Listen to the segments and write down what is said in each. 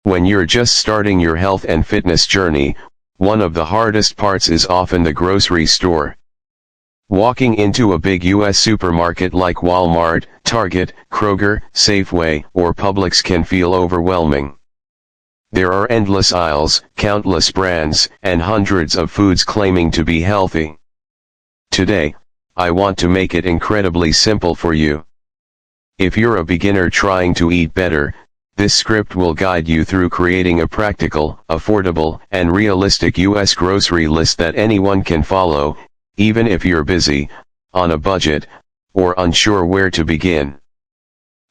When you're just starting your health and fitness journey, one of the hardest parts is often the grocery store. Walking into a big US supermarket like Walmart, Target, Kroger, Safeway, or Publix can feel overwhelming. There are endless aisles, countless brands, and hundreds of foods claiming to be healthy. Today, I want to make it incredibly simple for you. If you're a beginner trying to eat better, this script will guide you through creating a practical, affordable, and realistic US grocery list that anyone can follow, even if you're busy, on a budget, or unsure where to begin.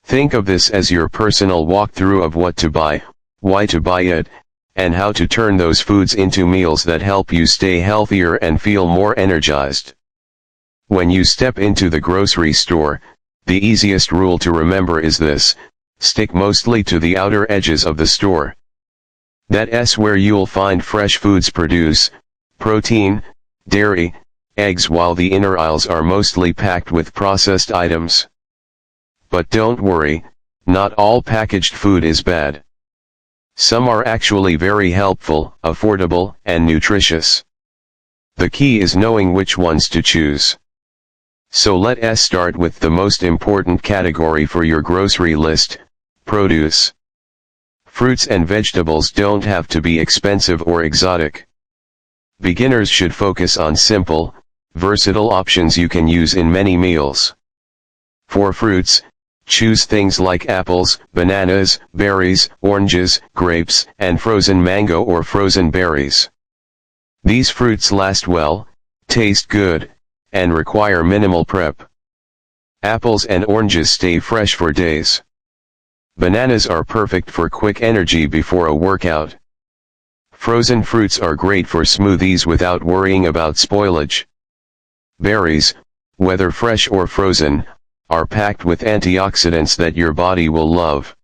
Think of this as your personal walkthrough of what to buy, why to buy it, and how to turn those foods into meals that help you stay healthier and feel more energized. When you step into the grocery store, the easiest rule to remember is this: stick mostly to the outer edges of the store. That's where you'll find fresh foods produce, protein, dairy, eggs, while the inner aisles are mostly packed with processed items. But don't worry, not all packaged food is bad. Some are actually very helpful, affordable, and nutritious. The key is knowing which ones to choose. So let's start with the most important category for your grocery list: produce. Fruits and vegetables don't have to be expensive or exotic. Beginners should focus on simple, versatile options you can use in many meals. For fruits, choose things like apples, bananas, berries, oranges, grapes, and frozen mango or frozen berries. These fruits last well, taste good, and require minimal prep. Apples and oranges stay fresh for days. Bananas are perfect for quick energy before a workout. Frozen fruits are great for smoothies without worrying about spoilage. Berries, whether fresh or frozen, are packed with antioxidants that your body will love.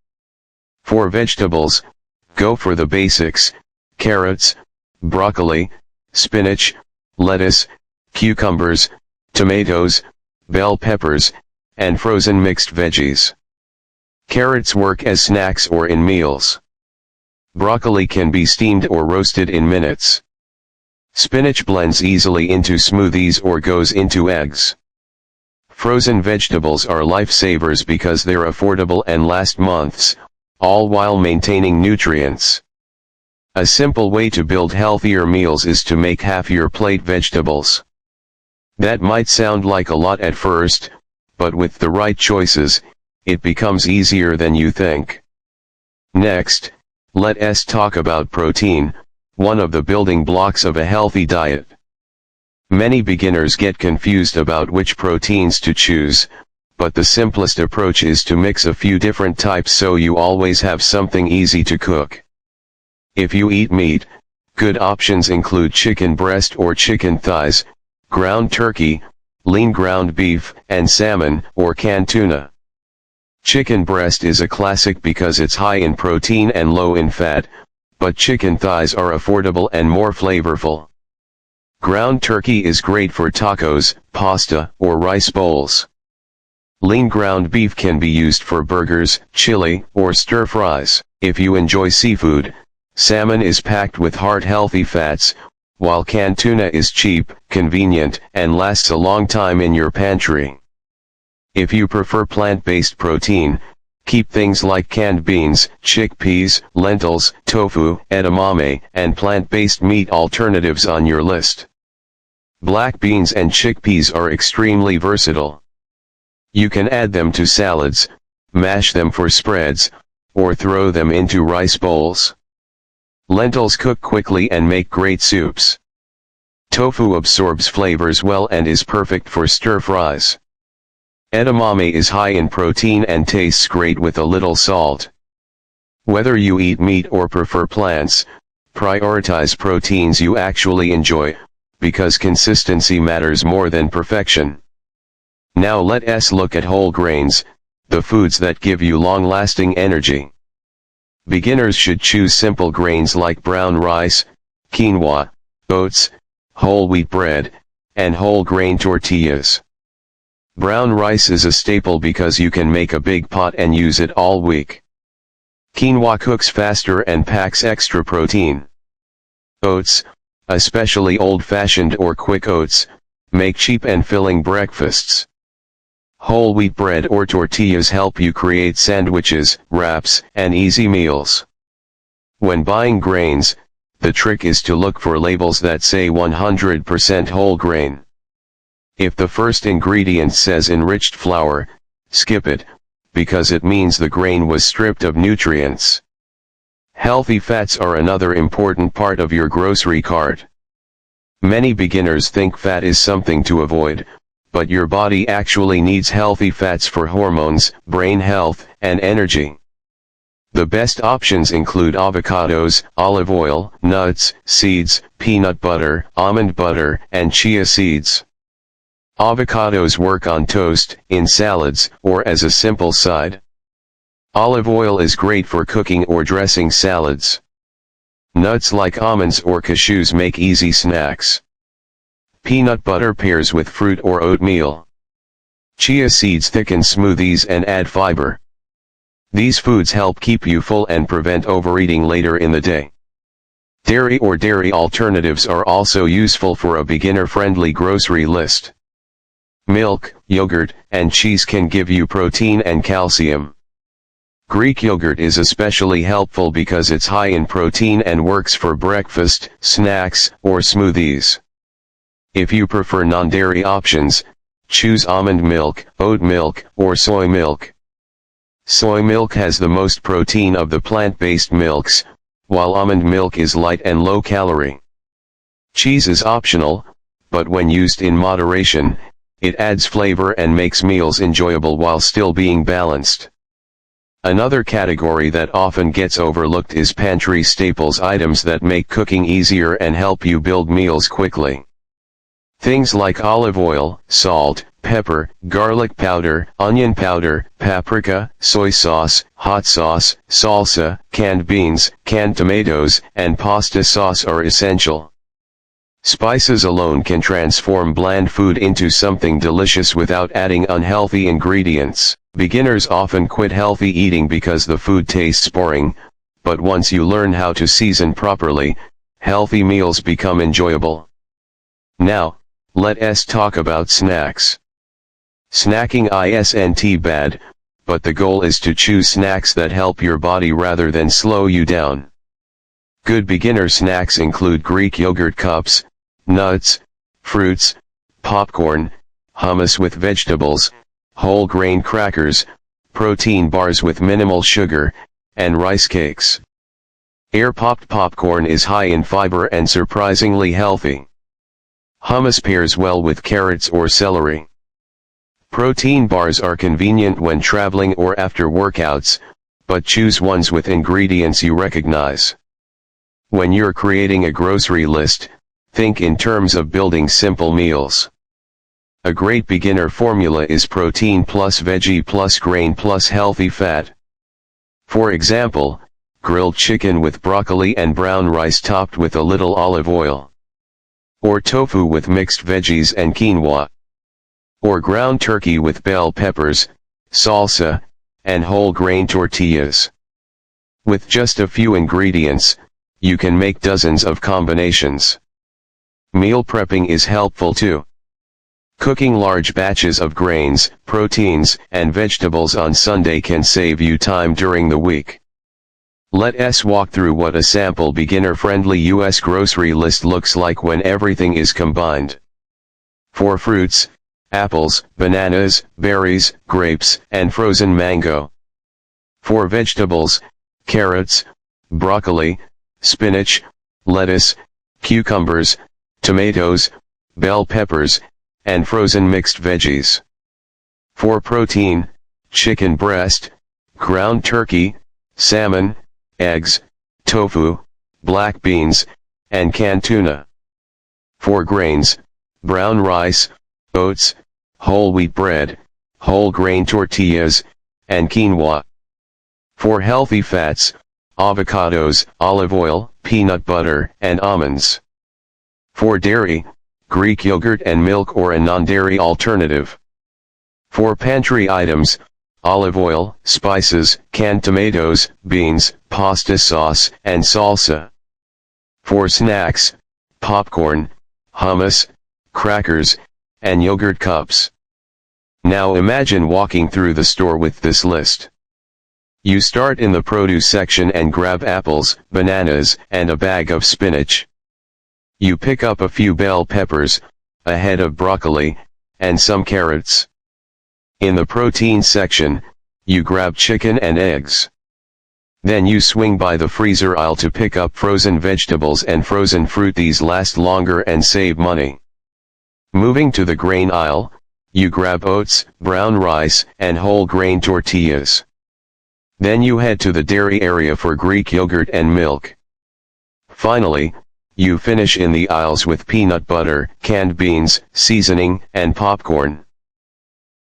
For vegetables, go for the basics: carrots, broccoli, spinach, lettuce, cucumbers, tomatoes, bell peppers, and frozen mixed veggies. Carrots work as snacks or in meals. Broccoli can be steamed or roasted in minutes. Spinach blends easily into smoothies or goes into eggs. Frozen vegetables are lifesavers because they're affordable and last months, all while maintaining nutrients. A simple way to build healthier meals is to make half your plate vegetables. That might sound like a lot at first, but with the right choices, it becomes easier than you think. Next, let's talk about protein, one of the building blocks of a healthy diet. Many beginners get confused about which proteins to choose, but the simplest approach is to mix a few different types so you always have something easy to cook. If you eat meat, good options include chicken breast or chicken thighs, ground turkey, lean ground beef, and salmon or canned tuna. Chicken breast is a classic because it's high in protein and low in fat, but chicken thighs are affordable and more flavorful. Ground turkey is great for tacos, pasta, or rice bowls. Lean ground beef can be used for burgers, chili, or stir fries. If you enjoy seafood, salmon is packed with heart-healthy fats, while canned tuna is cheap, convenient, and lasts a long time in your pantry. If you prefer plant-based protein, keep things like canned beans, chickpeas, lentils, tofu, edamame, and plant-based meat alternatives on your list. Black beans and chickpeas are extremely versatile. You can add them to salads, mash them for spreads, or throw them into rice bowls. Lentils cook quickly and make great soups. Tofu absorbs flavors well and is perfect for stir fries. Edamame is high in protein and tastes great with a little salt. Whether you eat meat or prefer plants, prioritize proteins you actually enjoy, because consistency matters more than perfection. Now let's look at whole grains, the foods that give you long-lasting energy. Beginners should choose simple grains like brown rice, quinoa, oats, whole wheat bread, and whole grain tortillas. Brown rice is a staple because you can make a big pot and use it all week. Quinoa cooks faster and packs extra protein. Oats, especially old-fashioned or quick oats, make cheap and filling breakfasts. Whole wheat bread or tortillas help you create sandwiches, wraps, and easy meals. When buying grains, the trick is to look for labels that say 100% whole grain. If the first ingredient says enriched flour, skip it, because it means the grain was stripped of nutrients. Healthy fats are another important part of your grocery cart. Many beginners think fat is something to avoid, but your body actually needs healthy fats for hormones, brain health, and energy. The best options include avocados, olive oil, nuts, seeds, peanut butter, almond butter, and chia seeds. Avocados work on toast, in salads, or as a simple side. Olive oil is great for cooking or dressing salads. Nuts like almonds or cashews make easy snacks. Peanut butter pairs with fruit or oatmeal. Chia seeds thicken smoothies and add fiber. These foods help keep you full and prevent overeating later in the day. Dairy or dairy alternatives are also useful for a beginner-friendly grocery list. Milk, yogurt, and cheese can give you protein and calcium. Greek yogurt is especially helpful because it's high in protein and works for breakfast, snacks, or smoothies. If you prefer non-dairy options, choose almond milk, oat milk, or soy milk. Soy milk has the most protein of the plant-based milks, while almond milk is light and low-calorie. Cheese is optional, but when used in moderation, it adds flavor and makes meals enjoyable while still being balanced. Another category that often gets overlooked is pantry staples, items that make cooking easier and help you build meals quickly. Things like olive oil, salt, pepper, garlic powder, onion powder, paprika, soy sauce, hot sauce, salsa, canned beans, canned tomatoes, and pasta sauce are essential. Spices alone can transform bland food into something delicious without adding unhealthy ingredients. Beginners often quit healthy eating because the food tastes boring, but once you learn how to season properly, healthy meals become enjoyable. Now, let's talk about snacks. Snacking isn't bad, but the goal is to choose snacks that help your body rather than slow you down. Good beginner snacks include Greek yogurt cups, nuts, fruits, popcorn, hummus with vegetables, whole grain crackers, protein bars with minimal sugar, and rice cakes. Air-popped popcorn is high in fiber and surprisingly healthy. Hummus pairs well with carrots or celery. Protein bars are convenient when traveling or after workouts, but choose ones with ingredients you recognize. When you're creating a grocery list, think in terms of building simple meals. A great beginner formula is protein plus veggie plus grain plus healthy fat. For example, grilled chicken with broccoli and brown rice topped with a little olive oil. Or tofu with mixed veggies and quinoa. Or ground turkey with bell peppers, salsa, and whole grain tortillas. With just a few ingredients, you can make dozens of combinations. Meal prepping is helpful too. Cooking large batches of grains, proteins, and vegetables on Sunday can save you time during the week. Let's walk through what a sample beginner-friendly US grocery list looks like when everything is combined. For fruits, apples, bananas, berries, grapes, and frozen mango. For vegetables, carrots, broccoli, spinach, lettuce, cucumbers, tomatoes, bell peppers, and frozen mixed veggies. For protein, chicken breast, ground turkey, salmon, eggs, tofu, black beans, and canned tuna. For grains, brown rice, oats, whole wheat bread, whole grain tortillas, and quinoa. For healthy fats, avocados, olive oil, peanut butter, and almonds. For dairy, Greek yogurt and milk or a non-dairy alternative. For pantry items, olive oil, spices, canned tomatoes, beans, pasta sauce, and salsa. For snacks, popcorn, hummus, crackers, and yogurt cups. Now imagine walking through the store with this list. You start in the produce section and grab apples, bananas, and a bag of spinach. You pick up a few bell peppers, a head of broccoli, and some carrots. In the protein section, you grab chicken and eggs. Then you swing by the freezer aisle to pick up frozen vegetables and frozen fruit. These last longer and save money. Moving to the grain aisle, you grab oats, brown rice, and whole grain tortillas. Then you head to the dairy area for Greek yogurt and milk. Finally, you finish in the aisles with peanut butter, canned beans, seasoning, and popcorn.